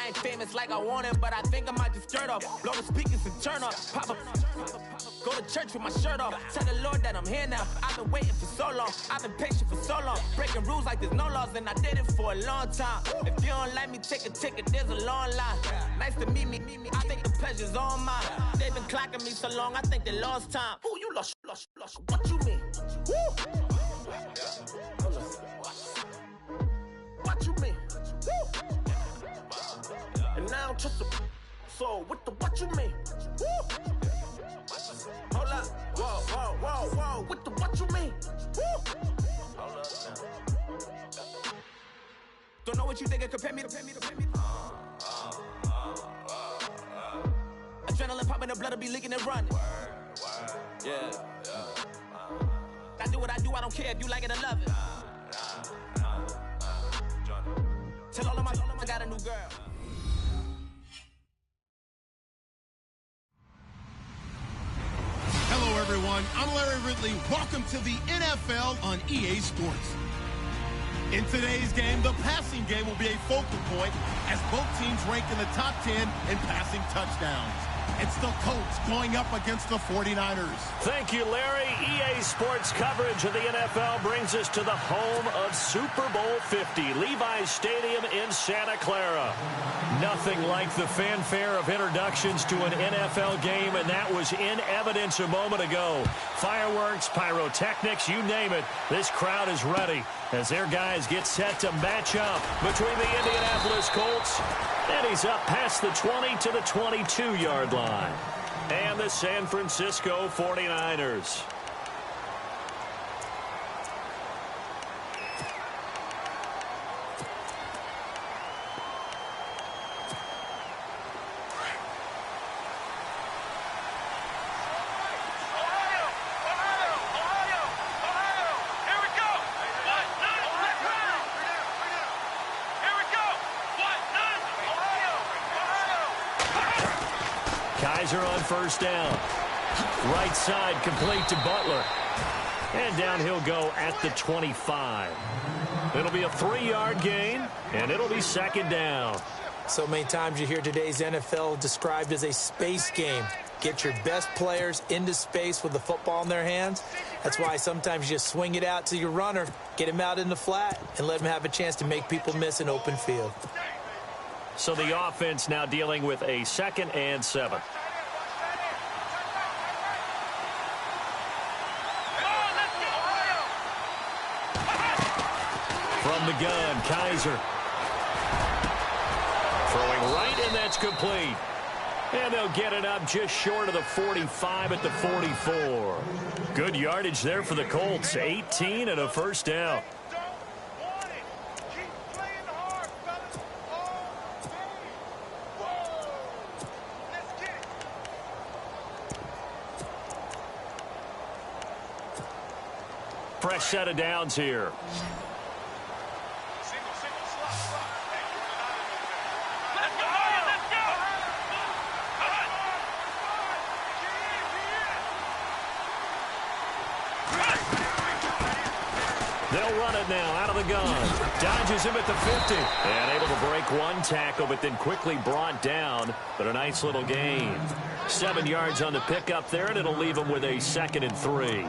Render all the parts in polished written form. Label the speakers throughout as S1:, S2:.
S1: I ain't famous like I want it, but I think I might just skirt off. Blow the speakers and turn up. Pop up. Go to church with my shirt off. Tell the Lord that I'm here now. I've been waiting for so long. I've been patient for so long. Breaking rules like there's no laws, and I did it for a long time. If you don't like me, take a ticket. There's a long line. Nice to meet me. I think the pleasure's all mine. They've been clocking me so long, I think they lost time. Ooh, you lost. What you mean? Woo! What you mean? Woo! And now I don't trust the so what you mean? Woo! Hold up. Whoa. What you mean? Woo! Hold up now. Don't know what you think it compare me to. Adrenaline popping, the blood'll be leaking and running. Yeah. I do what I do, I don't care if you like it or love it. Tell all of my I got a new girl.
S2: Hello, everyone. I'm Larry Ridley. Welcome to the NFL on EA Sports. In today's game, the passing game will be a focal point as both teams rank in the top 10 in passing touchdowns. It's the Colts going up against the 49ers.
S3: Thank you, Larry. EA Sports coverage of the NFL brings us to the home of Super Bowl 50, Levi's Stadium in Santa Clara. Nothing like the fanfare of introductions to an NFL game, and that was in evidence a moment ago. Fireworks, pyrotechnics, you name it. This crowd is ready as their guys get set to match up between the Indianapolis Colts, and he's up past the 20 to the 22-yard line, and the San Francisco 49ers. Kaiser on first down. Right side complete to Butler. And down he'll go at the 25. It'll be a 3-yard gain, and it'll be second down.
S4: So many times you hear today's NFL described as a space game. Get your best players into space with the football in their hands. That's why sometimes you just swing it out to your runner, get him out in the flat, and let him have a chance to make people miss an open field.
S3: So the offense now dealing with a 2nd and 7. From the gun, Kaiser. Throwing right, and that's complete. And they'll get it up just short of the 45 at the 44. Good yardage there for the Colts. 18 and a first down. Fresh set of downs here. They'll run it now out of the gun. Dodges him at the 50. And able to break one tackle, but then quickly brought down. But a nice little gain. 7 yards on the pickup there, and it'll leave him with a 2nd and 3.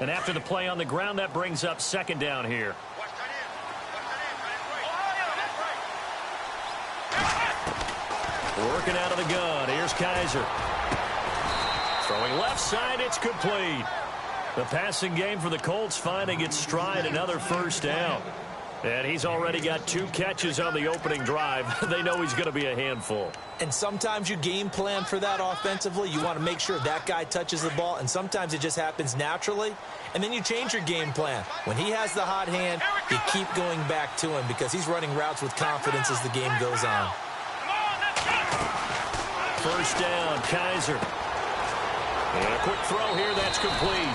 S3: And after the play on the ground, that brings up 2nd down here. Working out of the gun. Here's Kaiser. Throwing left side. It's complete. The passing game for the Colts finding its stride. Another first down. And he's already got 2 catches on the opening drive. They know he's going to be a handful.
S4: And sometimes you game plan for that offensively. You want to make sure that guy touches the ball, and sometimes it just happens naturally. And then you change your game plan. When he has the hot hand, you keep going back to him because he's running routes with confidence as the game goes on.
S3: First down, Kaiser. And a quick throw here, that's complete.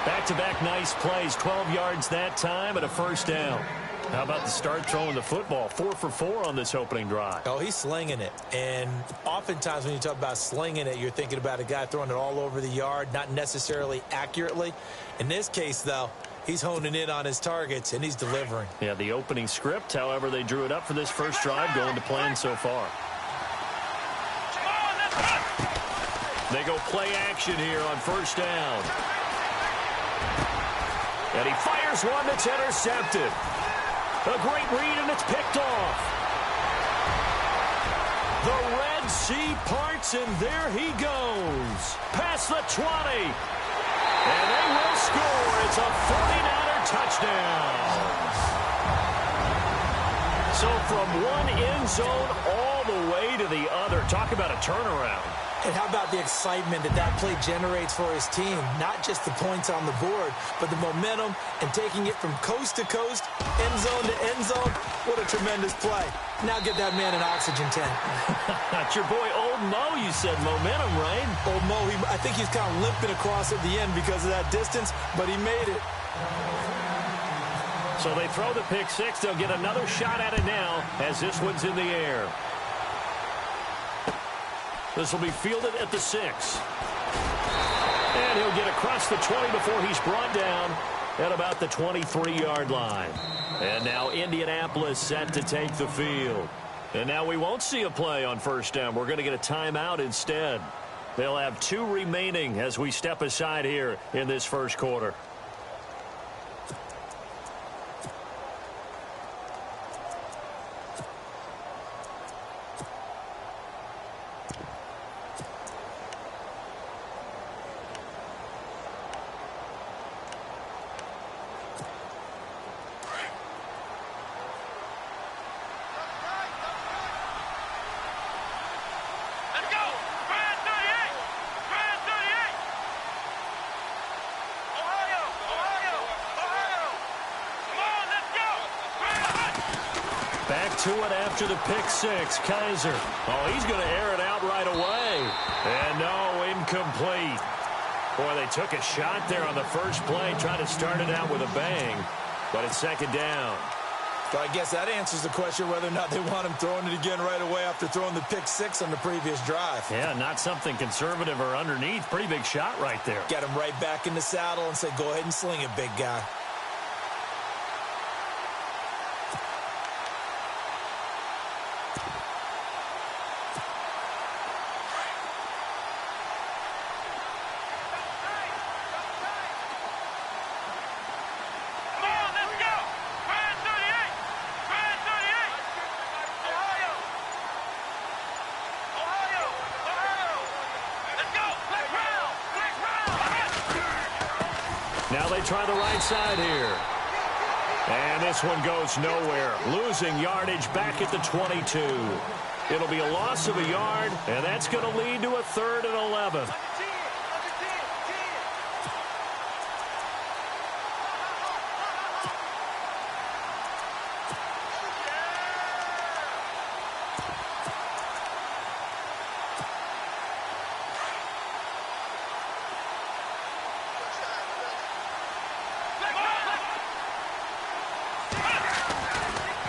S3: Back-to-back nice plays, 12 yards that time and a first down. How about the start throwing the football? 4 for 4 on this opening drive.
S4: Oh, he's slinging it. And oftentimes when you talk about slinging it, you're thinking about a guy throwing it all over the yard, not necessarily accurately. In this case, though, he's honing in on his targets, and he's delivering.
S3: Yeah, the opening script, however, they drew it up for this first drive, going to plan so far. They go play action here on first down. And he fires one that's intercepted. A great read, and it's picked off. The Red Sea parts, and there he goes. Past the 20. And they will score. It's a 49er touchdown. So from one end zone all the way to the other. Talk about a turnaround.
S4: And how about the excitement that that play generates for his team? Not just the points on the board, but the momentum and taking it from coast to coast, end zone to end zone. What a tremendous play. Now get that man an oxygen tank.
S3: That's your boy Old Mo, you said. Momentum, right?
S4: Old Mo, I think he's kind of limping across at the end because of that distance, but he made it.
S3: So they throw the pick six. They'll get another shot at it now as this one's in the air. This will be fielded at the 6. And he'll get across the 20 before he's brought down at about the 23-yard line. And now Indianapolis set to take the field. And now we won't see a play on first down. We're going to get a timeout instead. They'll have 2 remaining as we step aside here in this first quarter. To it after the pick six. Kaiser. Oh, he's going to air it out right away. And no, incomplete. Boy, they took a shot there on the first play, trying to start it out with a bang. But it's second down.
S4: So I guess that answers the question whether or not they want him throwing it again right away after throwing the pick six on the previous drive.
S3: Yeah, not something conservative or underneath. Pretty big shot right there.
S4: Get him right back in the saddle and say, go ahead and sling it, big guy.
S3: Now they try the right side here. And this one goes nowhere. Losing yardage back at the 22. It'll be a loss of a yard, and that's going to lead to a 3rd and 11.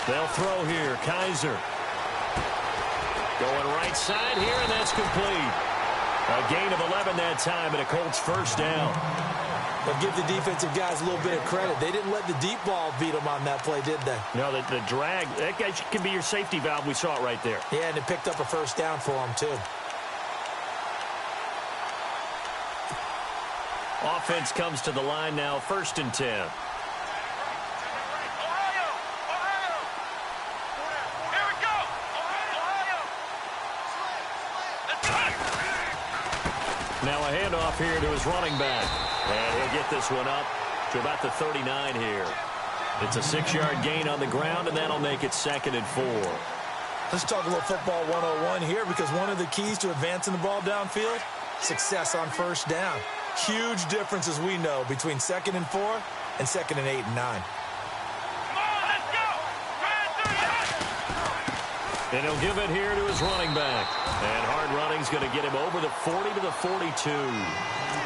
S3: They'll throw here. Kaiser. Going right side here, and that's complete. A gain of 11 that time, and a Colts first down.
S4: But give the defensive guys a little bit of credit. They didn't let the deep ball beat them on that play, did they?
S3: No, the drag, that guy can be your safety valve. We saw it right there.
S4: Yeah, and it picked up a first down for them, too.
S3: Offense comes to the line now, 1st and 10. Now a handoff here to his running back. And he'll get this one up to about the 39 here. It's a 6-yard gain on the ground, and that'll make it 2nd and 4.
S4: Let's talk a little football 101 here, because one of the keys to advancing the ball downfield, success on first down. Huge difference, as we know, between 2nd and 4 and 2nd and 8 and 9.
S3: And he'll give it here to his running back. And hard running's going to get him over the 40 to the 42.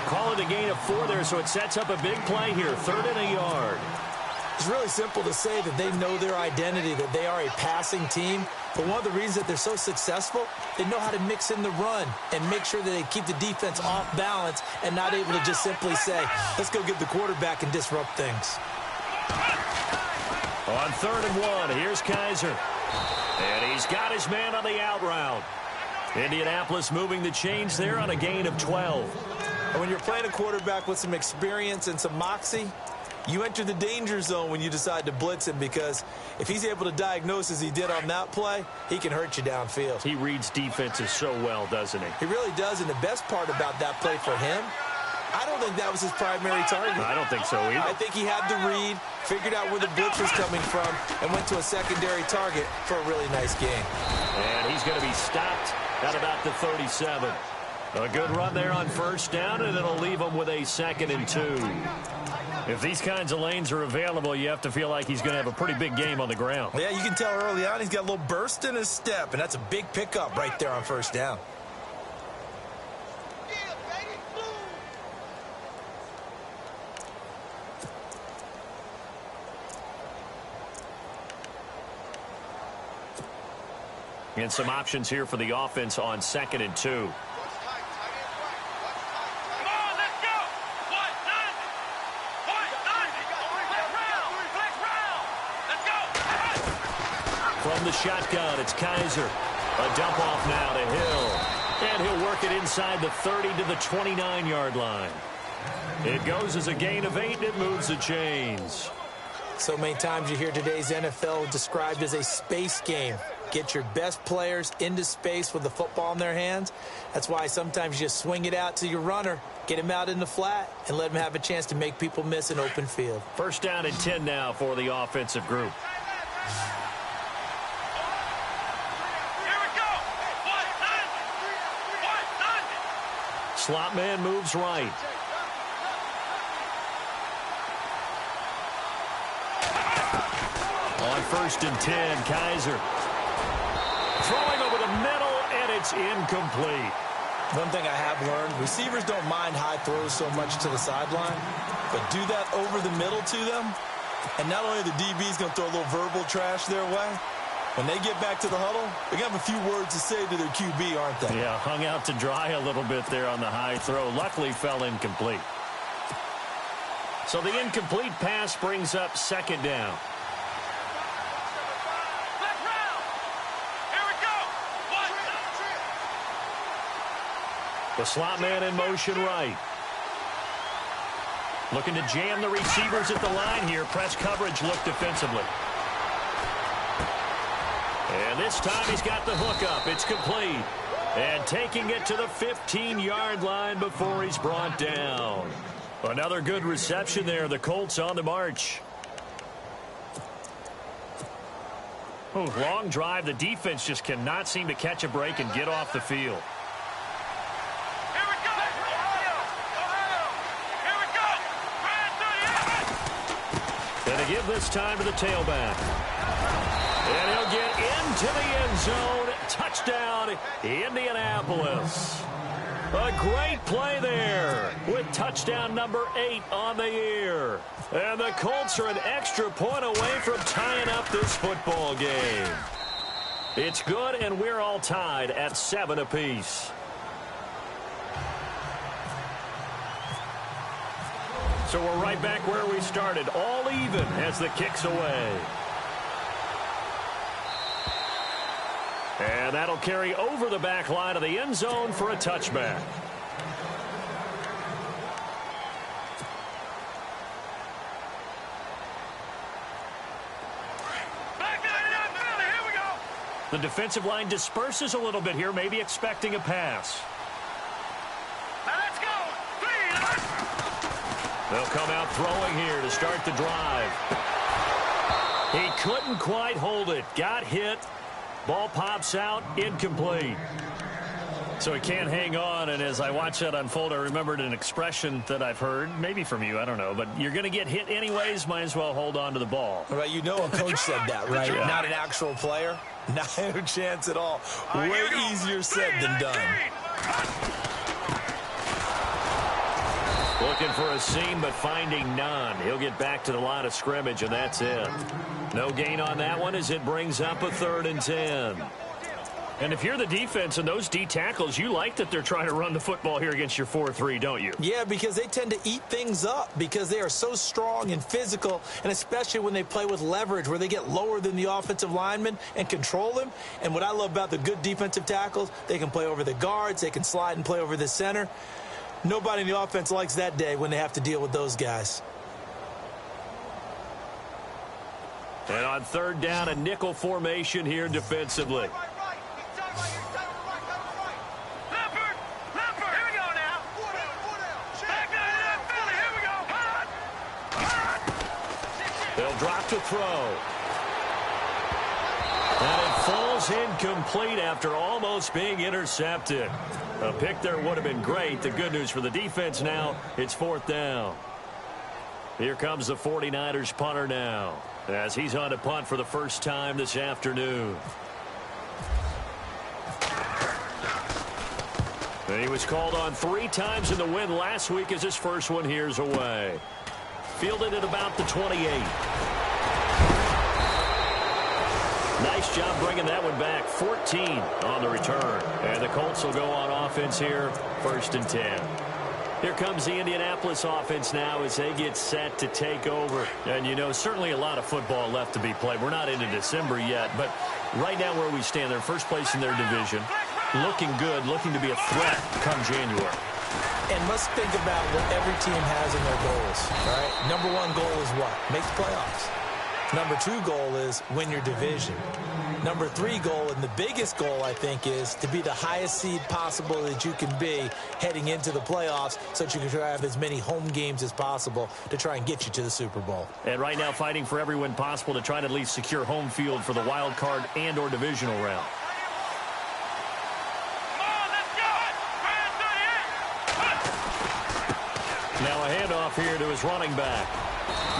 S3: Call it a gain of 4 there, so it sets up a big play here. 3rd and a yard.
S4: It's really simple to say that they know their identity, that they are a passing team. But one of the reasons that they're so successful, they know how to mix in the run and make sure that they keep the defense off balance and not able to just simply say, let's go get the quarterback and disrupt things.
S3: On 3rd and 1, here's Kaiser. And he's got his man on the out route. Indianapolis moving the chains there on a gain of 12.
S4: And when you're playing a quarterback with some experience and some moxie, you enter the danger zone when you decide to blitz him, because if he's able to diagnose as he did on that play, he can hurt you downfield.
S3: He reads defenses so well, doesn't he?
S4: He really does, and the best part about that play for him, I don't think that was his primary target.
S3: I don't think so either.
S4: I think he had the read, figured out where the blitz was coming from, and went to a secondary target for a really nice gain.
S3: And he's going to be stopped at about the 37. A good run there on 1st down, and it'll leave him with a 2nd and 2. If these kinds of lanes are available, you have to feel like he's going to have a pretty big game on the ground.
S4: Yeah, you can tell early on he's got a little burst in his step, and that's a big pickup right there on 1st down.
S3: And some options here for the offense on 2nd and 2. From the shotgun, it's Kaiser. A dump off now to Hill. And he'll work it inside the 30 to the 29-yard line. It goes as a gain of 8, and it moves the chains.
S4: So many times you hear today's NFL described as a space game. Get your best players into space with the football in their hands. That's why sometimes you just swing it out to your runner, get him out in the flat, and let him have a chance to make people miss an open field.
S3: 1st down and 10 now for the offensive group. Slot man moves right. On 1st and 10, Kaiser. Throwing over the middle, and it's incomplete.
S4: One thing I have learned, receivers don't mind high throws so much to the sideline, but do that over the middle to them, and not only the DB's going to throw a little verbal trash their way, when they get back to the huddle, they're going to have a few words to say to their QB, aren't they?
S3: Yeah, hung out to dry a little bit there on the high throw. Luckily fell incomplete. So the incomplete pass brings up 2nd down. The slot man in motion right. Looking to jam the receivers at the line here. Press coverage look defensively. And this time he's got the hook up. It's complete. And taking it to the 15-yard line before he's brought down. Another good reception there. The Colts on the march. Long drive. The defense just cannot seem to catch a break and get off the field. Give this time to the tailback. And he'll get into the end zone. Touchdown, Indianapolis. A great play there with touchdown number 8 on the year. And the Colts are an extra point away from tying up this football game. It's good, and we're all tied at 7 apiece. So we're right back where we started, all even as the kick's away. And that'll carry over the back line of the end zone for a touchback. Here we go. The defensive line disperses a little bit here, maybe expecting a pass. They'll come out throwing here to start the drive. He couldn't quite hold it. Got hit. Ball pops out. Incomplete. So he can't hang on, and as I watch that unfold, I remembered an expression that I've heard, maybe from you, I don't know, but you're going to get hit anyways, might as well hold on to the ball.
S4: Well, you know a coach said that, right? Yeah. Not an actual player. Not a chance at all. Way easier said than done.
S3: Looking for a seam, but finding none. He'll get back to the line of scrimmage, and that's it. No gain on that one as it brings up a 3rd and 10. And if you're the defense and those D tackles, you like that they're trying to run the football here against your 4-3, don't you?
S4: Yeah, because they tend to eat things up because they are so strong and physical, and especially when they play with leverage where they get lower than the offensive linemen and control them. And what I love about the good defensive tackles, they can play over the guards, they can slide and play over the center. Nobody in the offense likes that day when they have to deal with those guys.
S3: And on 3rd down, a nickel formation here defensively. They'll drop to throw. And it falls incomplete after almost being intercepted. A pick there would have been great. The good news for the defense now, it's 4th down. Here comes the 49ers punter now, as he's on to punt for the first time this afternoon. And he was called on 3 times in the win last week as his first one here's away. Fielded at about the 28. Nice job bringing that one back. 14 on the return. And the Colts will go on offense here, 1st and 10. Here comes the Indianapolis offense now as they get set to take over. And, you know, certainly a lot of football left to be played. We're not into December yet, but right now where we stand, they're first place in their division. Looking good, looking to be a threat come January.
S4: And let's think about what every team has in their goals, right? Number 1 goal is what? Make the playoffs. Number 2 goal is win your division. Number 3 goal, and the biggest goal, I think, is to be the highest seed possible that you can be heading into the playoffs so that you can try to have as many home games as possible to try and get you to the Super Bowl.
S3: And right now fighting for every win possible to try to at least secure home field for the wild card and or divisional round. Now a handoff here to his running back.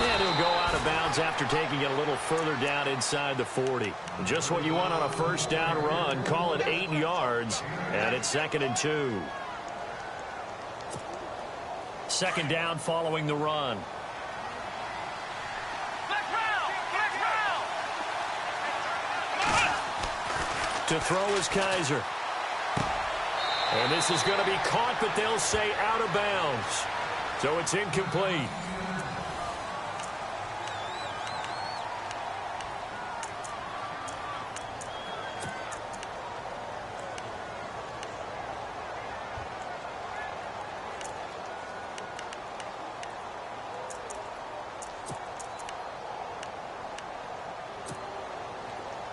S3: And he'll go out of bounds after taking it a little further down inside the 40. Just what you want on a first down run. Call it 8 yards. And it's 2nd and 2. 2nd down following the run. To throw is Kaiser. And this is going to be caught, but they'll say out of bounds. So it's incomplete.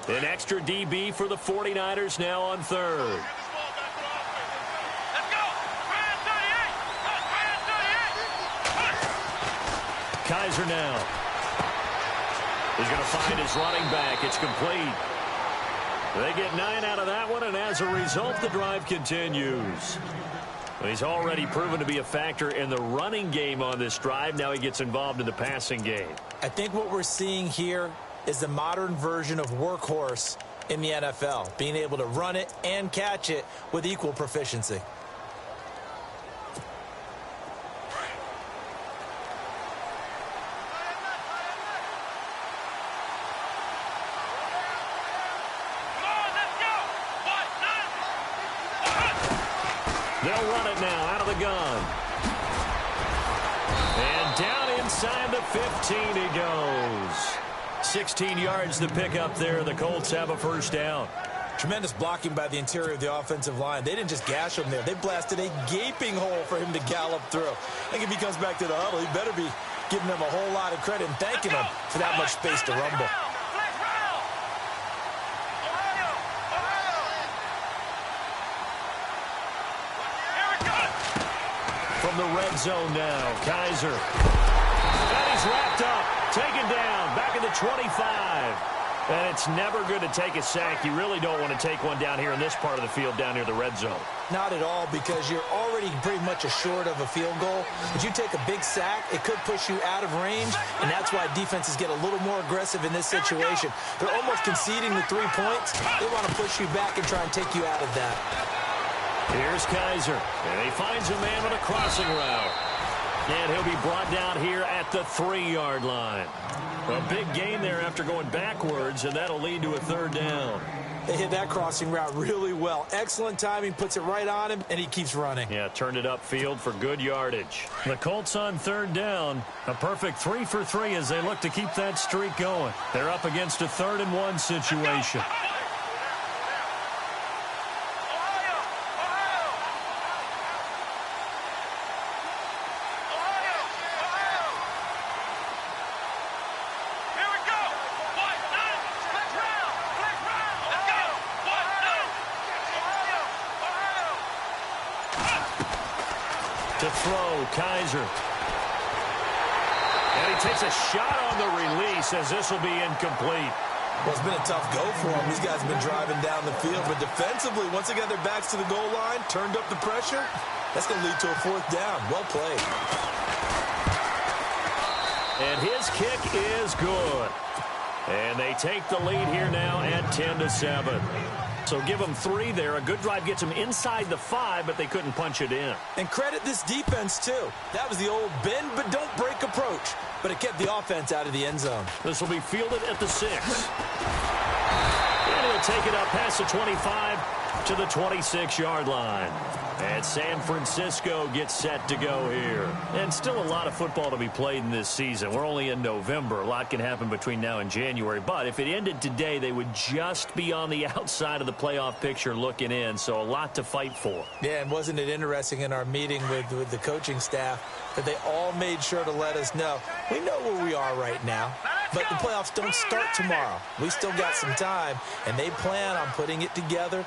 S3: An extra DB for the 49ers now on 3rd. Kaiser now. He's going to find his running back. It's complete. They get 9 out of that one, and as a result, the drive continues. He's already proven to be a factor in the running game on this drive. Now he gets involved in the passing game.
S4: I think what we're seeing here is the modern version of workhorse in the NFL, being able to run it and catch it with equal proficiency.
S3: They'll run it now out of the gun. And down inside the 15 he goes. 16 yards to pick up there. The Colts have a first down.
S4: Tremendous blocking by the interior of the offensive line. They didn't just gash him there. They blasted a gaping hole for him to gallop through. I think if he comes back to the huddle, he better be giving them a whole lot of credit and thanking them for that much space to rumble.
S3: From the red zone now, Kaiser. And he's wrapped up, taken down, back in the 25. And it's never good to take a sack. You really don't want to take one down here in this part of the field, down near the red zone.
S4: Not at all, because you're already pretty much assured of a field goal. If you take a big sack, it could push you out of range, and that's why defenses get a little more aggressive in this situation. They're almost conceding the 3 points. They want to push you back and try and take you out of that.
S3: Here's Kaiser, and he finds a man on a crossing route. And he'll be brought down here at the 3-yard line. A big gain there after going backwards, and that'll lead to a 3rd down.
S4: They hit that crossing route really well. Excellent timing, puts it right on him, and he keeps running.
S3: Yeah, turned it upfield for good yardage. The Colts on 3rd down. A perfect 3 for 3 as they look to keep that streak going. They're up against a 3rd and 1 situation. To throw, Kaiser. And he takes a shot on the release as this will be incomplete.
S4: Well, it's been a tough go for them. These guys have been driving down the field. But defensively, once they got their backs to the goal line, turned up the pressure, that's going to lead to a 4th down. Well played.
S3: And his kick is good. And they take the lead here now at 10-7. So give them 3 there. A good drive gets them inside the 5, but they couldn't punch it in.
S4: And credit this defense, too. That was the old bend but don't break approach. But it kept the offense out of the end zone.
S3: This will be fielded at the 6. And he'll take it up past the 25 to the 26-yard line. And San Francisco gets set to go here. And still a lot of football to be played in this season. We're only in November. A lot can happen between now and January. But if it ended today, they would just be on the outside of the playoff picture looking in. So a lot to fight for.
S4: Yeah, and wasn't it interesting in our meeting with the coaching staff that they all made sure to let us know, we know where we are right now, but the playoffs don't start tomorrow. We still got some time, and they plan on putting it together,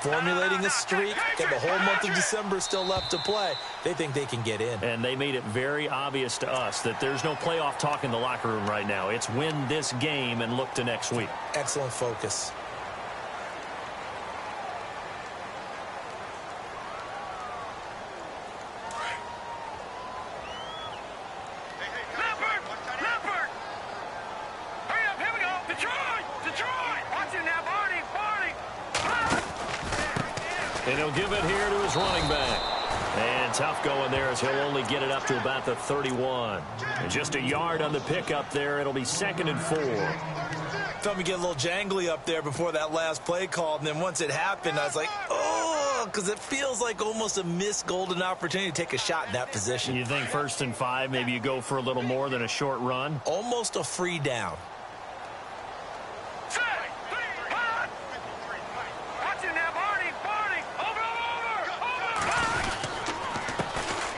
S4: formulating a streak, got the whole month of December still left to play. They think they can get in.
S3: And they made it very obvious to us that there's no playoff talk in the locker room right now. It's win this game and look to next week.
S4: Excellent focus.
S3: And he'll give it here to his running back. And tough going there as he'll only get it up to about the 31. And just a yard on the pickup there. It'll be 2nd and 4.
S4: Felt me get a little jangly up there before that last play called. And then once it happened, I was like, oh, because it feels like almost a missed golden opportunity to take a shot in that position.
S3: You think 1st and 5, maybe you go for a little more than a short run?
S4: Almost a free down.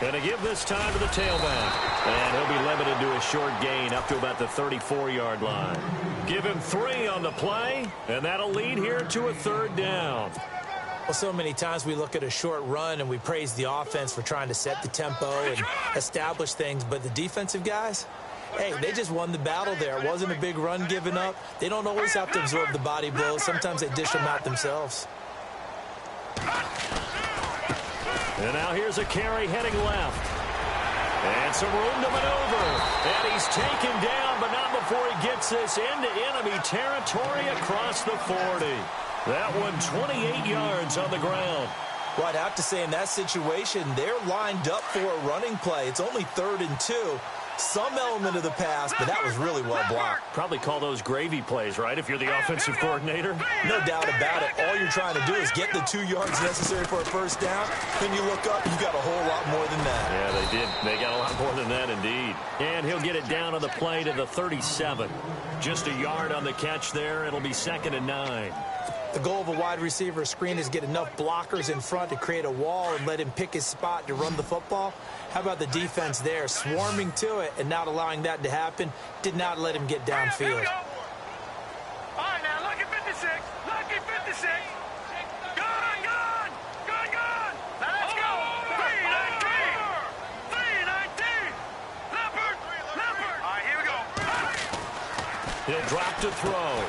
S3: Going to give this time to the tailback. And he'll be limited to a short gain up to about the 34-yard line. Give him 3 on the play, and that'll lead here to a 3rd down.
S4: Well, so many times we look at a short run and we praise the offense for trying to set the tempo and establish things, but the defensive guys, hey, they just won the battle there. It wasn't a big run given up. They don't always have to absorb the body blows. Sometimes they dish them out themselves.
S3: And now here's a carry heading left. And some room to maneuver. And he's taken down, but not before he gets this into enemy territory across the 40. That one 28 yards on the ground.
S4: Well, I'd have to say in that situation, they're lined up for a running play. It's only 3rd and 2. Some element of the pass, but that was really well blocked.
S3: Probably call those gravy plays, right, if you're the offensive coordinator?
S4: No doubt about it. All you're trying to do is get the 2 yards necessary for a 1st down. Then you look up, you got a whole lot more than that.
S3: Yeah, they did. They got a lot more than that, indeed. And he'll get it down on the play to the 37. Just a yard on the catch there. It'll be 2nd and 9.
S4: The goal of a wide receiver screen is get enough blockers in front to create a wall and let him pick his spot to run the football. How about the defense there, swarming to it and not allowing that to happen? Did not let him get downfield.
S5: All right, now, look at 56. Look at 56. Gone. Now, let's go. 319. Leopard. All right, here we go.
S3: He'll drop to throw.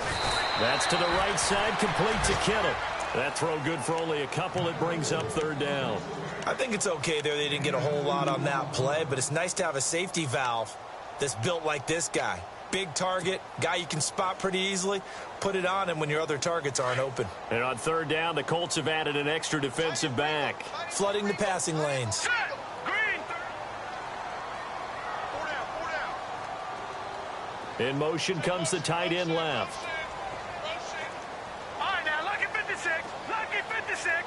S3: That's to the right side, complete to Kittle. That throw good for only a couple. It brings up 3rd down.
S4: I think it's okay there. They didn't get a whole lot on that play, but it's nice to have a safety valve that's built like this guy. Big target, guy you can spot pretty easily. Put it on him when your other targets aren't open.
S3: And on 3rd down, the Colts have added an extra defensive back.
S4: Flooding the passing lanes.
S3: In motion comes the tight end left.
S5: All right, now, lucky 56. Lucky 56.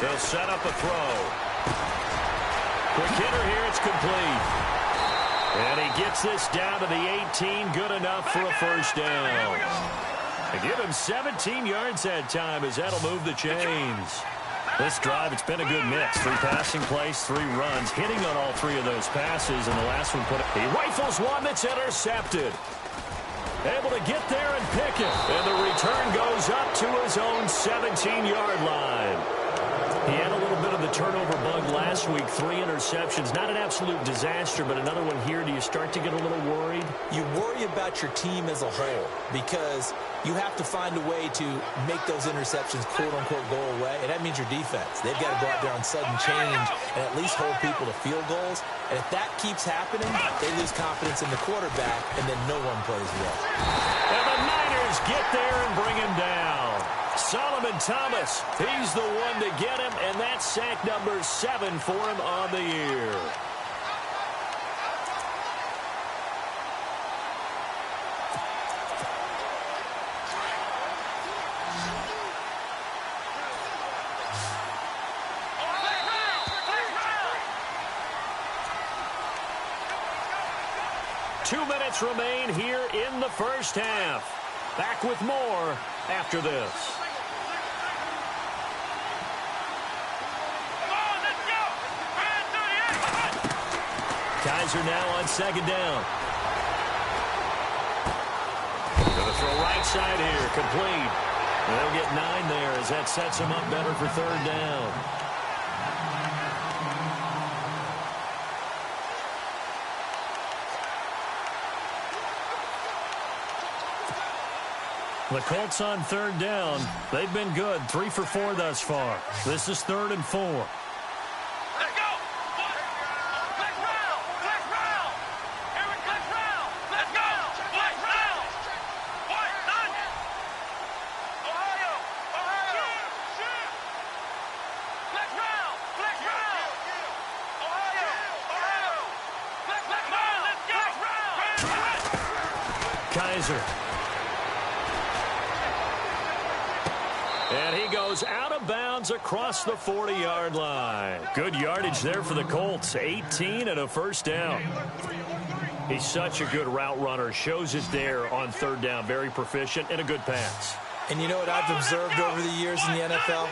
S3: They'll set up a throw. Quick hitter here. It's complete. And he gets this down to the 18. Good enough for a first down. They give him 17 yards that time as that'll move the chains. This drive, it's been a good mix. 3 passing plays, 3 runs, hitting on all 3 of those passes, and the last one he rifles one that's intercepted. Able to get there and pick it. And the return goes up to his own 17-yard line. He had a little bit of the turnover bug last week. 3 interceptions. Not an absolute disaster, but another one here. Do you start to get a little worried?
S4: You worry about your team as a whole because you have to find a way to make those interceptions, quote-unquote, go away, and that means your defense. They've got to go out there on sudden change and at least hold people to field goals. And if that keeps happening, they lose confidence in the quarterback, and then no one plays well.
S3: And the Niners get there and bring him down. Solomon Thomas, he's the one to get him, and that's sack number 7 for him on the year. Two minutes remain here in the first half. Back with more after this. Kaiser now on second down. Going to throw right side here, complete. They'll get 9 there as that sets him up better for third down. The Colts on third down. They've been good, 3 for 4 thus far. This is 3rd and 4.
S5: Let's go! Flex round! Flex round! Eric, flex round! Let's go! Flex round! What? None! Ohio! Ohio! Flex round! Flex round! Ohio! Ohio! Flex round! Let's go!
S3: Kaiser. And he goes out of bounds across the 40-yard line. Good yardage there for the Colts. 18 and a first down. He's such a good route runner. Shows it there on third down. Very proficient and a good pass.
S4: And you know what I've observed over the years in the NFL?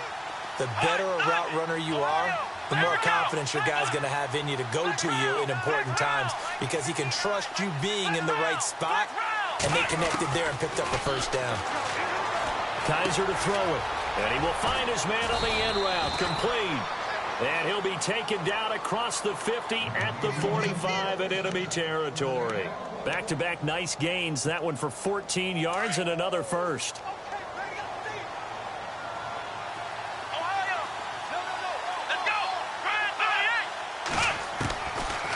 S4: The better a route runner you are, the more confidence your guy's going to have in you to go to you in important times because he can trust you being in the right spot, and they connected there and picked up a first down.
S3: Kaiser to throw it. And he will find his man on the end route. Complete. And he'll be taken down across the 50 at the 45 in enemy territory. Back-to-back nice gains. That one for 14 yards and another first.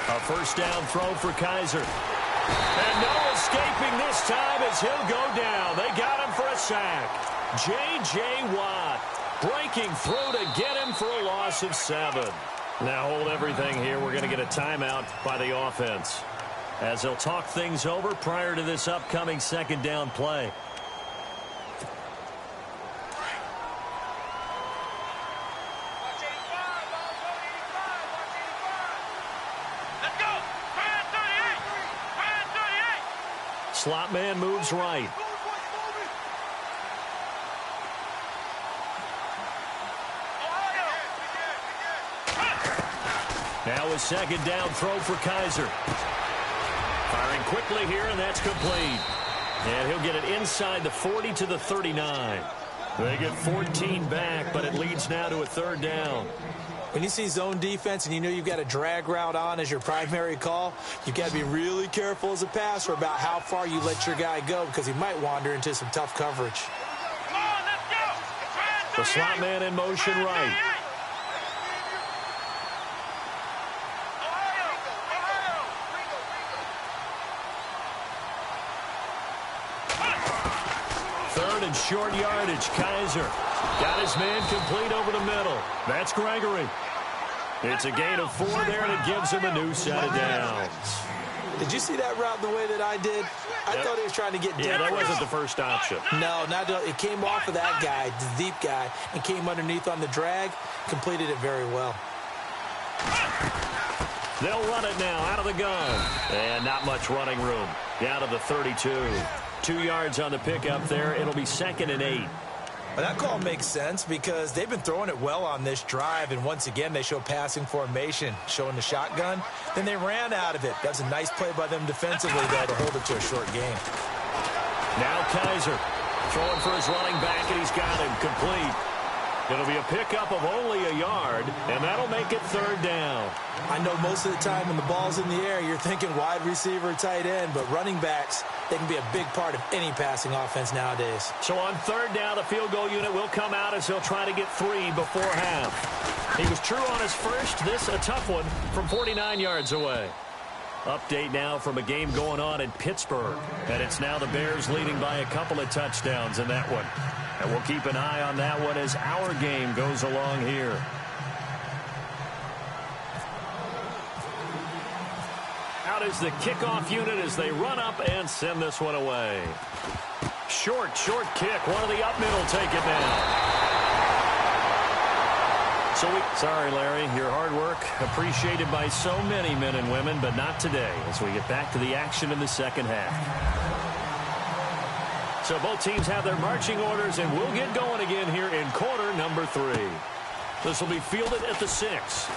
S3: A first down throw for Kaiser. And no escaping this time as he'll go down. They got him for a sack. J.J. Watt breaking through to get him for a loss of 7. Now hold everything here. We're going to get a timeout by the offense as they'll talk things over prior to this upcoming second down play.
S5: Let's go! Brand 38! Brand 38!
S3: Slot man moves right. Now a second down throw for Kaiser. Firing quickly here, and that's complete. And he'll get it inside the 40 to the 39. They get 14 back, but it leads now to a third down.
S4: When you see zone defense and you know you've got a drag route on as your primary call, you've got to be really careful as a passer about how far you let your guy go because he might wander into some tough coverage.
S5: Come on, let's go!
S3: The slot man in motion right. Third and short yardage. Kaiser got his man complete over the middle. That's Gregory. It's a gain of 4 there, and it gives him a new set of downs.
S4: Did you see that route the way that I did? I thought he was trying to get deep.
S3: Yeah, that wasn't the first option.
S4: No, it came off of that guy, the deep guy, and came underneath on the drag, completed it very well.
S3: They'll run it now out of the gun. And not much running room. Down to the 32. 2 yards on the pickup there. It'll be 2nd and 8.
S4: Well, that call makes sense because they've been throwing it well on this drive, and once again, they show passing formation, showing the shotgun. Then they ran out of it. That's a nice play by them defensively, though, to hold it to a short game.
S3: Now Kaiser throwing for his running back, and he's got him complete. It'll be a pickup of only a yard, and that'll make it 3rd down.
S4: I know most of the time when the ball's in the air, you're thinking wide receiver, tight end, but running backs, they can be a big part of any passing offense nowadays.
S3: So on 3rd down, the field goal unit will come out as they'll try to get 3 before half. He was true on his first. This a tough one from 49 yards away. Update now from a game going on in Pittsburgh. And it's now the Bears leading by a couple of touchdowns in that one. And we'll keep an eye on that one as our game goes along here. Out is the kickoff unit as they run up and send this one away. Short kick. One of the up middle take it down. Sorry, Larry, your hard work appreciated by so many men and women, but not today as we get back to the action in the second half. So both teams have their marching orders, and we'll get going again here in quarter number 3. This will be fielded at the 6.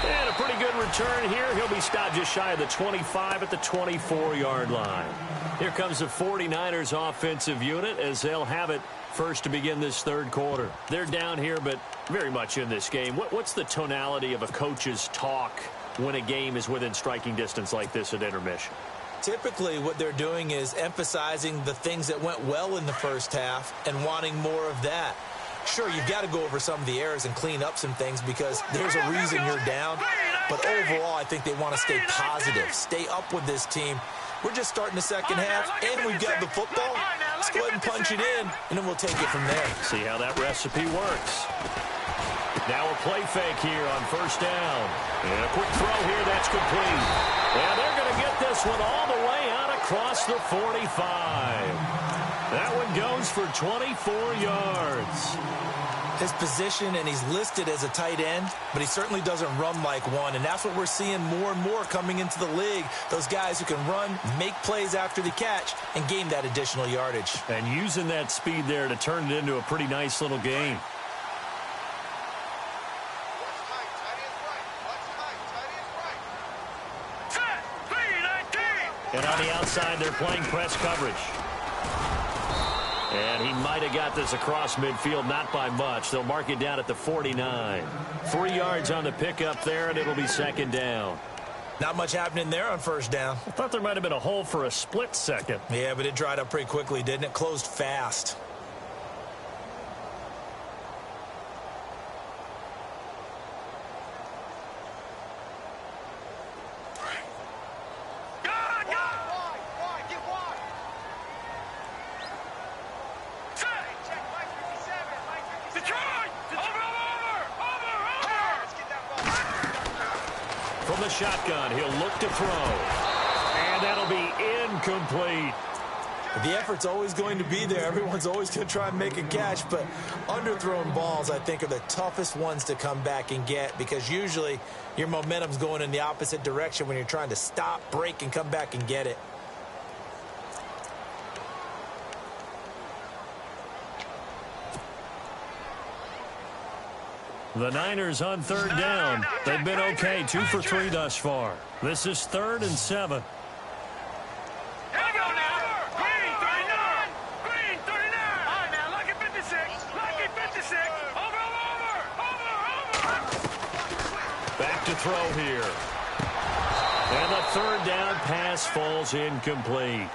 S3: And a pretty good return here. He'll be stopped just shy of the 25 at the 24-yard line. Here comes the 49ers offensive unit as they'll have it first to begin this 3rd quarter. They're down here, but very much in this game. What's the tonality of a coach's talk when a game is within striking distance like this at intermission?
S4: Typically, what they're doing is emphasizing the things that went well in the first half and wanting more of that. Sure, you've got to go over some of the errors and clean up some things because there's a reason you're down. But overall, I think they want to stay positive, stay up with this team. We're just starting the second half, and we've got the football. Let's go ahead and punch it in, and then we'll take it from there.
S3: See how that recipe works. Now a play fake here on 1st down. And a quick throw here, that's complete. And they're going to get this one all the way out across the 45. That one goes for 24 yards.
S4: His position, and he's listed as a tight end, but he certainly doesn't run like one, and that's what we're seeing more and more coming into the league. Those guys who can run, make plays after the catch, and gain that additional yardage.
S3: And using that speed there to turn it into a pretty nice little game. And on the outside, they're playing press coverage. And he might have got this across midfield, not by much. They'll mark it down at the 49. 3 yards on the pickup there, and it'll be 2nd down.
S4: Not much happening there on 1st down.
S3: I thought there might have been a hole for a split second.
S4: Yeah, but it dried up pretty quickly, didn't it? Closed fast.
S3: From the shotgun, he'll look to throw. And that'll be incomplete.
S4: The effort's always going to be there. Everyone's always going to try and make a catch, but underthrown balls, I think, are the toughest ones to come back and get because usually your momentum's going in the opposite direction when you're trying to stop, break, and come back and get it.
S3: The Niners on 3rd down. They've been okay, 2 for 3 thus far. This is 3rd and 7.
S5: Here we go now. Green, 39. Green, 39. All right, now, lucky 56. Lucky 56. Over.
S3: Back to throw here. And the 3rd down pass falls incomplete.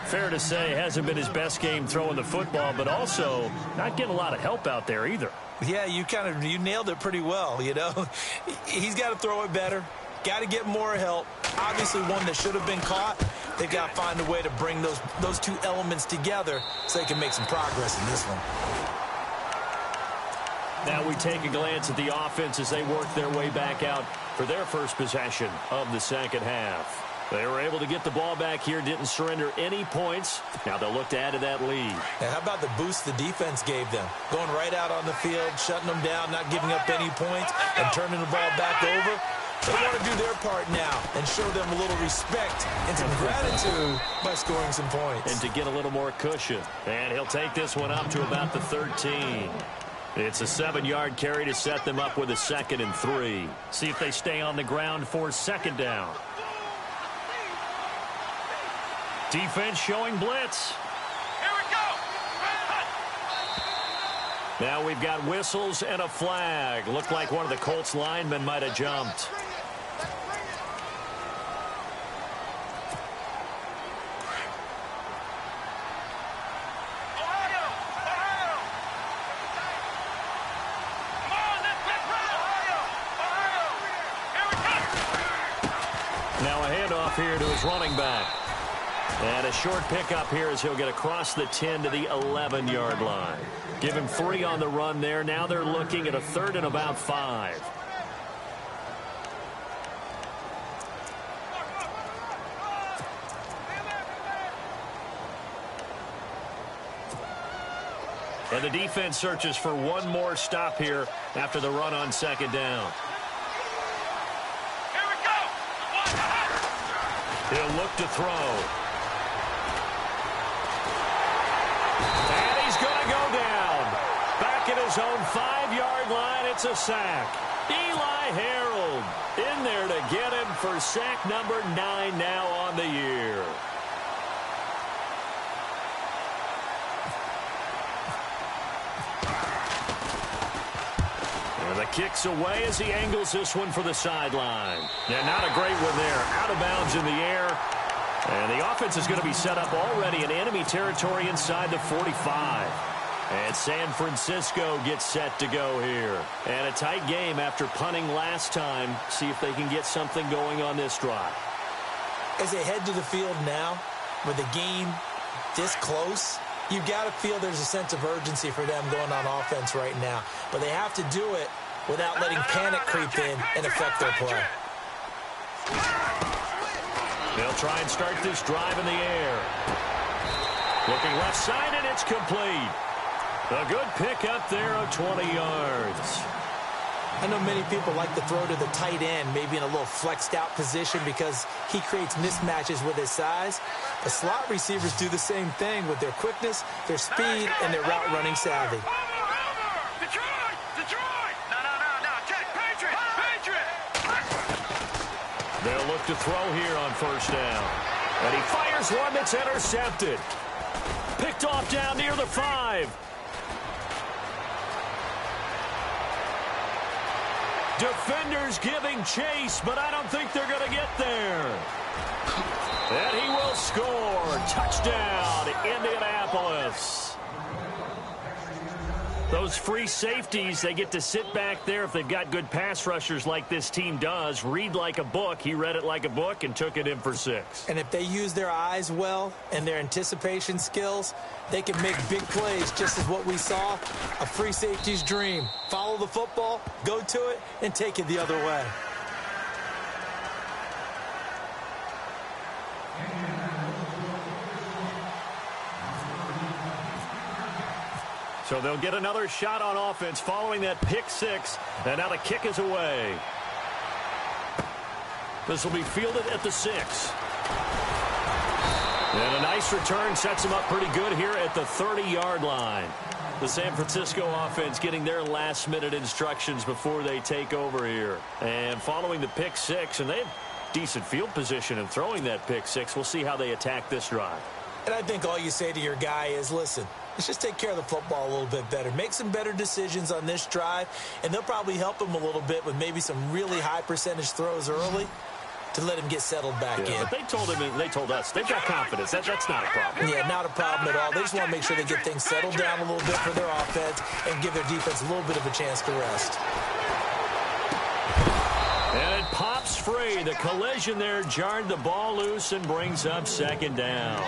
S3: Fair to say, hasn't been his best game throwing the football, but also not getting a lot of help out there either.
S4: Yeah, you nailed it pretty well, you know. He's got to throw it better. Got to get more help. Obviously one that should have been caught. They've got to find a way to bring those two elements together so they can make some progress in this one.
S3: Now we take a glance at the offense as they work their way back out for their first possession of the second half. They were able to get the ball back here, didn't surrender any points. Now they'll look to add to that lead.
S4: Now, how about the boost the defense gave them? Going right out on the field, shutting them down, not giving up any points, and turning the ball back over. They want to do their part now and show them a little respect and some gratitude by scoring some points.
S3: And to get a little more cushion. And he'll take this one up to about the 13. It's a 7-yard carry to set them up with a 2nd and 3. See if they stay on the ground for second down. Defense showing blitz.
S5: Here we go.
S3: Now we've got whistles and a flag. Looked like one of the Colts linemen might have jumped. Now a handoff here to his running back. And a short pickup here as he'll get across the 10 to the 11-yard line. Give him 3 on the run there. Now they're looking at a 3rd and about 5. And the defense searches for one more stop here after the run on second down.
S5: Here we go.
S3: He'll look to throw. And he's going to go down. Back at his own 5-yard line, it's a sack. Eli Harold in there to get him for sack number 9 now on the year. And the kick's away as he angles this one for the sideline. Yeah, not a great one there. Out of bounds in the air. And the offense is going to be set up already in enemy territory inside the 45. And San Francisco gets set to go here. And a tight game after punting last time. See if they can get something going on this drive.
S4: As they head to the field now, with the game this close, you've got to feel there's a sense of urgency for them going on offense right now. But they have to do it without letting panic creep in and affect their play.
S3: They'll try and start this drive in the air. Looking left side, and it's complete. A good pickup there of 20 yards.
S4: I know many people like to throw to the tight end, maybe in a little flexed out position because he creates mismatches with his size. The slot receivers do the same thing with their quickness, their speed, and their route running savvy.
S5: Detroit! Detroit! No. Patriot!
S3: They'll look to throw here on first down. And he fires one that's intercepted. Picked off down near the 5. Defenders giving chase, but I don't think they're going to get there. And he will score. Touchdown, Indianapolis. Those free safeties, they get to sit back there if they've got good pass rushers like this team does. Read like a book. He read it like a book and took it in for 6.
S4: And if they use their eyes well and their anticipation skills, they can make big plays, just as what we saw, a free safety's dream. Follow the football, go to it, and take it the other way.
S3: So they'll get another shot on offense following that pick 6. And now the kick is away. This will be fielded at the 6. And a nice return sets them up pretty good here at the 30-yard line. The San Francisco offense getting their last-minute instructions before they take over here. And following the pick 6, and they have decent field position in throwing that pick 6. We'll see how they attack this drive.
S4: And I think all you say to your guy is, listen, let's just take care of the football a little bit better. Make some better decisions on this drive, and they'll probably help him a little bit with maybe some really high percentage throws early to let him get settled back in.
S3: But they told him, and they told us, they've got confidence. That's not a problem.
S4: Yeah, not a problem at all. They just want to make sure they get things settled down a little bit for their offense and give their defense a little bit of a chance to rest.
S3: And it pops free. The collision there jarred the ball loose and brings up second down.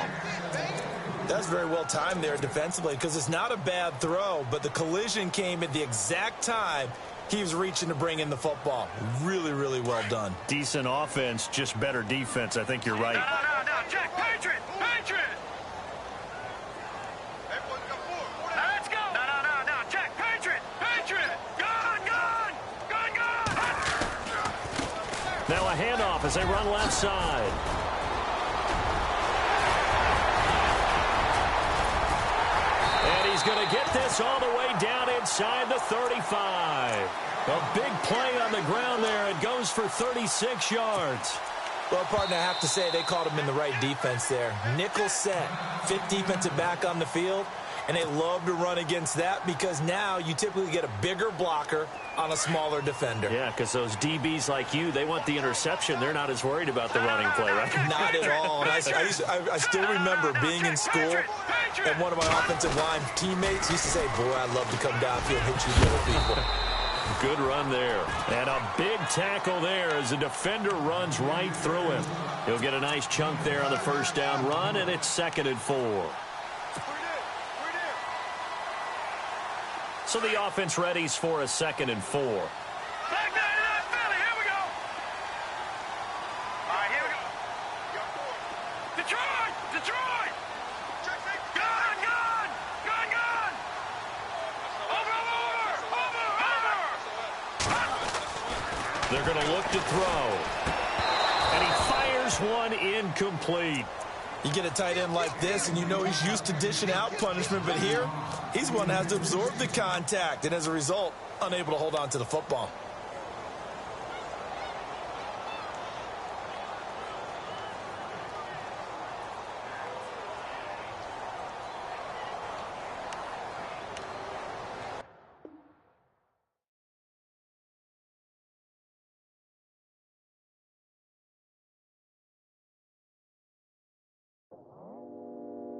S4: That's very well timed there defensively because it's not a bad throw, but the collision came at the exact time He was reaching to bring in the football. Really, really well done.
S3: Decent offense, just better defense. I think you're right.
S5: No, Jack, Patriot! Let's go! No, Jack, Patriot! Gun!
S3: Now a handoff as they run left side. And he's going to get this all the way down inside the 35. A big play on the ground there. It goes for 36 yards.
S4: Well, partner, I have to say they called him in the right defense there. Nickel set, fifth defensive back on the field, and they love to run against that because now you typically get a bigger blocker on a smaller defender.
S3: Yeah, because those DBs like you, they want the interception. They're not as worried about the running play, right?
S4: Not at all. And I still remember being in school, and one of my offensive line teammates used to say, boy, I'd love to come downfield and hit you little people.
S3: Good run there. And a big tackle there as the defender runs right through him. He'll get a nice chunk there on the first down run, and it's 2nd and 4. So the offense readies for a 2nd and 4.
S5: Here we go. All right, here we go. Detroit! Gun! Over!
S3: They're going to look to throw. And he fires one incomplete.
S4: You get a tight end like this, and you know he's used to dishing out punishment, but here, he's one that has to absorb the contact, and as a result, unable to hold on to the football.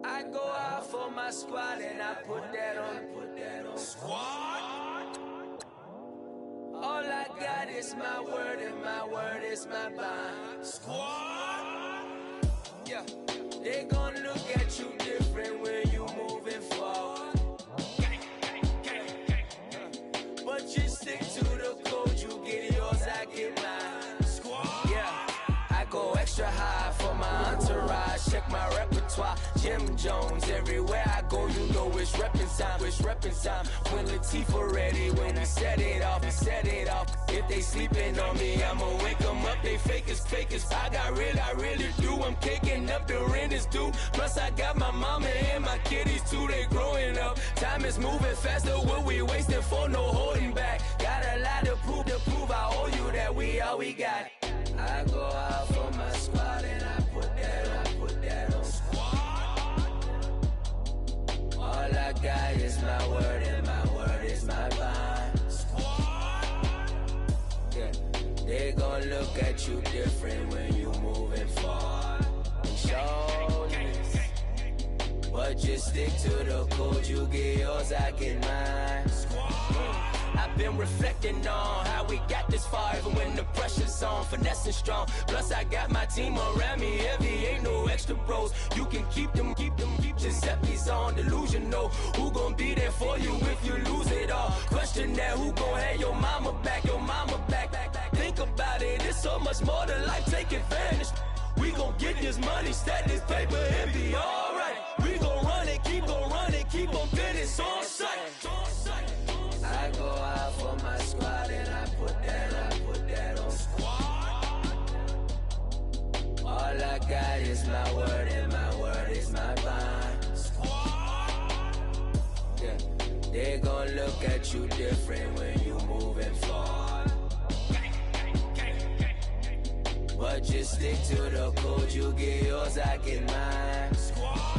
S1: I go out for my squad and I put that on. Squad? All I got is my word and my word is my bond. Squad? Yeah, they gon' look at you different when you moving forward. But you stick to the code, you get yours, I get mine. Squad? Yeah, I go extra high for my entourage, check my repertoire. Jim Jones, everywhere I go, you know it's reppin' time. When Latifah ready, when he set it off. If they sleeping on me, I'ma wake them up, they fakers. I really do, I'm caking up the rent is due. Plus I got my mama and my kiddies too, they growing up. Time is moving faster, what we wasting for, no holding back. Got a lot to prove, I owe you that we all we got. I go out for my squad and I put that on. All I got is my word and my word is my bond. Yeah, they gon' look at you different when you moving forward. Shoulders, but just stick to the code. You get yours, I get mine. I've been reflecting on how we got this far, even when the pressure's on, finessing strong. Plus I got my team around me heavy, ain't no extra bros. You can keep them. Giuseppe's on delusional. Who gon' be there for you if you lose it all? Question that, who gon' have your mama back? Think about it, it's so much more to life, take advantage. We gon' get this money, stack this paper, and be alright. We gon' run it, keep on finish on sight. I go out for my squad and I put that on. Squad. All I got is my word and my word is my bond. Squad. Yeah, they gon' look at you different when you moving forward. But just stick to the code, you get yours, I get mine. Squad.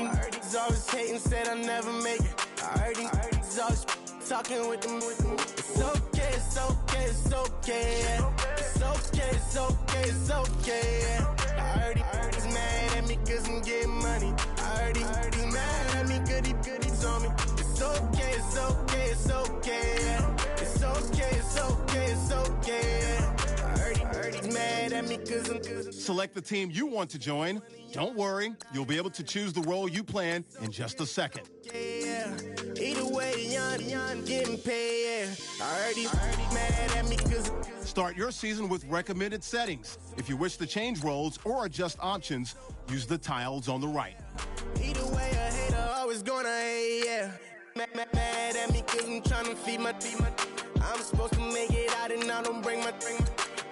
S6: he's always hating, said I'll never make it. I heard he's always talking with them. It's okay, it's okay, it's okay, yeah. It's okay, it's okay, it's okay, yeah. I heard he's mad at me cause I'm getting money. I heard he's mad at me cause he's on me. It's okay, it's okay, it's okay, yeah. It's okay, it's okay, it's okay, yeah. I heard he's mad at me cause I'm
S2: Select the team you want to join. Don't worry, you'll be able to choose the role you plan in just a second.
S6: yeah. Either way, young getting paid, yeah. I heard he's mad at me cause
S2: Start your season with recommended settings. If you wish to change roles or adjust options, use the tiles on the right.
S6: either way, a hater always gonna hate, yeah. Mad at me cause I'm tryna feed my I'm supposed to make it out and I don't bring my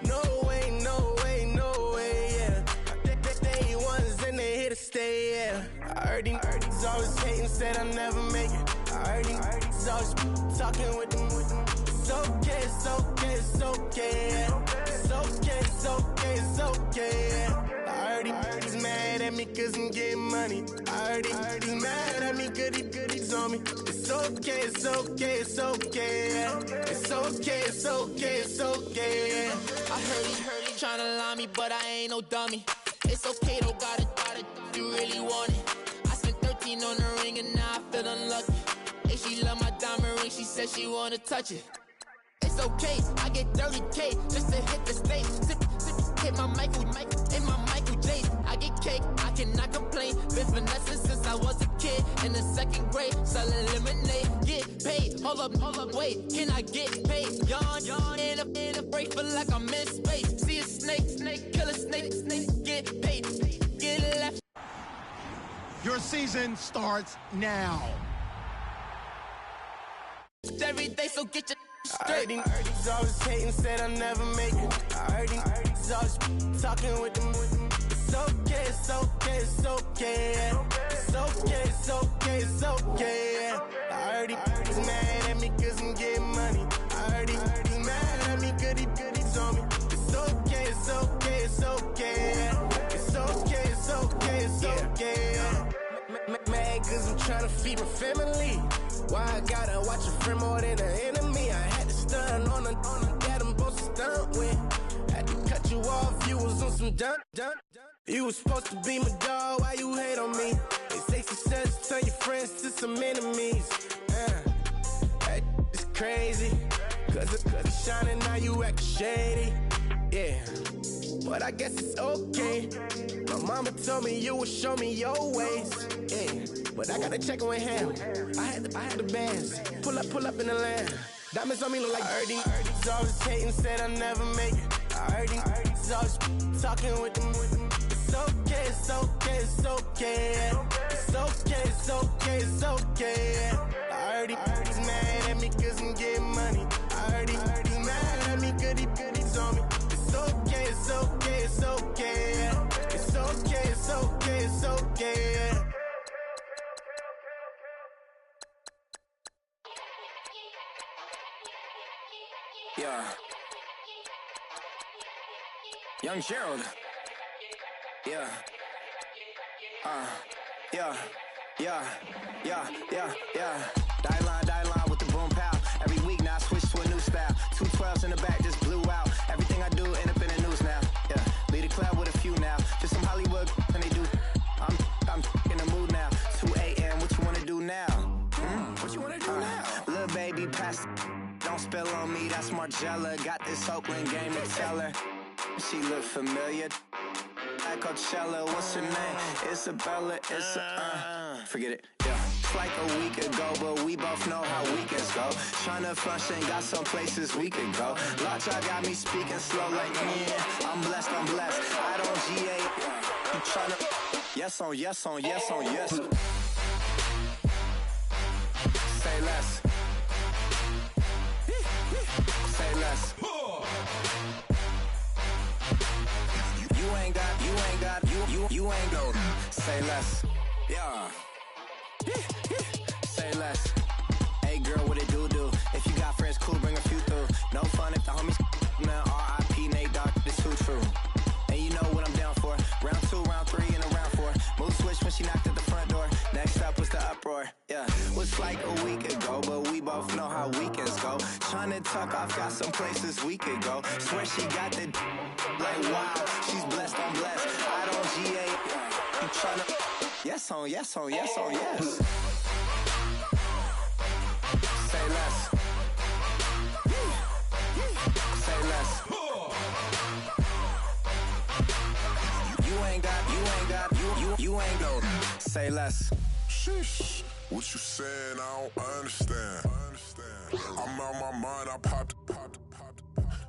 S6: no way, no way, no way, yeah. They ones and they here to stay, yeah. I heard he's always hating, said I'll never make it. I heard he's always talking with them. It's okay, it's okay, it's okay, yeah. It's okay, it's okay, it's okay, yeah. I heard he's mad at me cause I'm getting money. I heard he's mad at me cause he's on me. It's okay, it's okay, it's okay, yeah. It's okay, it's okay, it's okay, yeah.
S1: I heard he tryna lie me, but I ain't no dummy. It's okay though, got it, you really want it. I spent 13 on the ring and now I feel unlucky. Hey, she love my diamond ring, she said she wanna touch it. It's okay, I get 30K just to hit the stage. Sip, hit my Michael, in my Michael J. I get cake, I cannot complain. Been finessing since I was a kid in the second grade. Selling lemonade, get paid. Hold up, wait, can I get paid? Yawn, in a break, feel like I'm in space. See a snake, kill a snake, get paid, get left.
S2: Your season starts now.
S1: Every day, so get your
S6: I heard he's always hating, said I'll never make it. I heard he's always talking with them. It's okay, it's okay, it's okay, yeah. It's okay, it's okay, it's okay, yeah. I heard he's mad at me cause I'm getting money. I heard he's mad at me cause he's on me. It's okay, it's okay, it's okay, yeah. It's okay, it's okay, it's okay, yeah. Mad cause I'm tryna feed my family. Why I gotta watch a friend more than an enemy? I had to stun on a that I'm supposed to stunt with. Had to cut you off, you was on some dun. You was supposed to be my dog, why you hate on me? They say success turn your friends to some enemies. Hey, it's crazy, cause it's shining, now you act shady. Yeah, but I guess it's okay. My mama told me you would show me your ways. Yeah, but I gotta check with him. I had the bands. Pull up in the land. Diamonds on me look like I heard he's always hating, said I'll never make it. I heard he's always talking with them. It's okay, it's okay, it's okay, yeah. It's okay, it's okay, it's okay, yeah. I heard he's mad at me cause I'm getting money. I heard he's mad at me cause he's on me. It's okay, it's okay, it's okay, yeah. It's okay, it's okay, it's okay, yeah.
S7: Yeah. Young Gerald. Yeah. Yeah. Die line with the boom pow. Every week now I switch to a new style. 212s in the back just blew out. Everything I do end up in the news now. Yeah. Lead a club with a few now. Just some Hollywood and they do. I'm in the mood now. 2 a.m. What you wanna do now? What you wanna do now? Little baby pass. Don't spill on me, that's Margella. Got this Oakland game to tell her. She look familiar. Like Coachella, what's her name? Isabella, forget it, yeah. It's like a week ago, but we both know how weekends go. Tryna function, got some places we could go. Lockjaw got me speaking slow like, yeah, I'm blessed. I don't GA, you tryna, yes on yes. Say less. Say less. You ain't go. Say less. Yeah. Say less. Hey girl, what it do? If you got friends, cool, bring a few through. No fun if the homies, man. R.I.P. Nate Dogg, this too true. And you know what I'm down for. Round 2, round 3, and a round 4. Move switch when she knocked at the front door. wanna tuck off, got some places we could go. Swear she got the like wow, she's blessed, I'm blessed. I don't GA, you tryna yes on, yes on, yes on, yes. Say less. Say less. You ain't no. Say less.
S8: Sheesh. What you saying? I don't understand. I'm out my mind. I popped.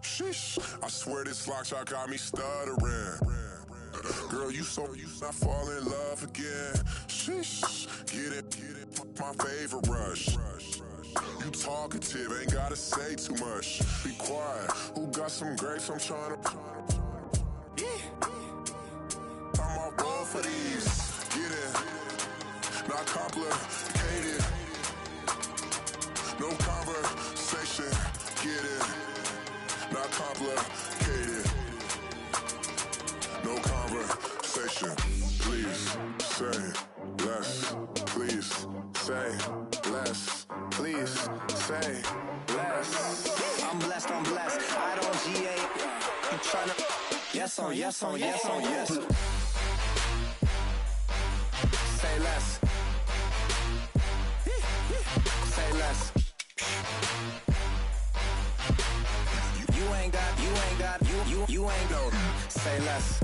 S8: Sheesh. I swear this lock shot got me stuttering. Girl, you not fall in love again. Sheesh. Get it. My favorite rush. You talkative, ain't gotta say too much. Be quiet. Who got some grapes? I'm tryna. I'm all ball for these. Get it. Not complicated. No conversation. Get it. Not complicated. No conversation. Please say less. Please say less. Please say less.
S7: I'm blessed. I don't GA. I'm tryna. Yes on, yes on, yes on, yes. Say less. Say less. You ain't no. Say less.